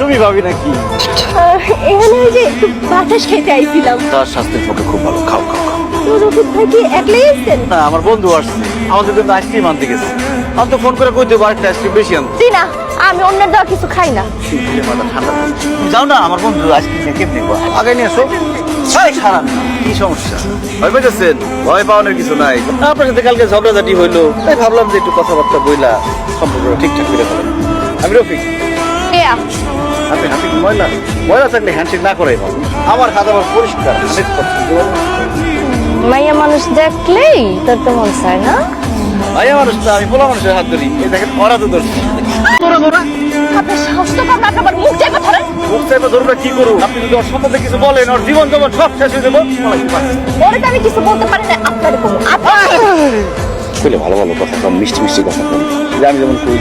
তুমি ভাবি নাকি? এখানে ওই যে একটু বাতাস খেতে আইছিলাম। তার স্বাস্থ্যের পক্ষে খুব ভালো, খাও খাও খাও। তো রফিক ভাই কি একলাই আসছেন? না, আমার বন্ধু আসছে, আমাদের জন্য আইসক্রিম আনতে গেছে। আমি তো ফোন করে কই দেবো আরেকটা আইসক্রিম বেশি আনতে। জি না, আমি অন্যের দেওয়া কিছু খাই না। শীতের মাথা ঠান্ডা করছে। তুমি যাও না, আমার বন্ধু আইসক্রিম নিয়ে কেমনি আগে নিয়ে আসো। এই খারাপ না, কি সমস্যা? ভয় পেয়েছেন? ভয় পাওয়ানোর কিছু নাই। আপনার সাথে কালকে ঝগড়াঝাটি হইলো, তাই ভাবলাম যে একটু কথাবার্তা বইলা সম্পর্কটা ঠিকঠাক করে ফেলেন। আমি রফিক। আপনি হাতে কি ময়লা? ময়লা থাকলে হ্যান্ডশেক না করে ভালো। আমার হাত আবার পরিষ্কার, 100%। মাইয়া মানুষ দেখলেই তোর তো মন চায় না? ভাইয়া মানুষ না, আমি পোলা মানুষের হাত ধরি। এই দেখেন ওরা তো ধরছে। ধরো ধরো। আপনার সাহস তো কম, আপনি আবার মুখ চাইবা ধরেন। মুখ চাইবা ধরবে কি করবো? আপনি যদি ওর সম্বন্ধে কিছু বলেন, ওর জীবন জগৎ সব শেষ হয়ে যাবো। ওরে তো আমি কিছু বলতে পারি না, আপনারে বলবো। কইলে ভালো ভালো কথা কম, মিষ্টি মিষ্টি কথা কম, যে আমি যেমন কই।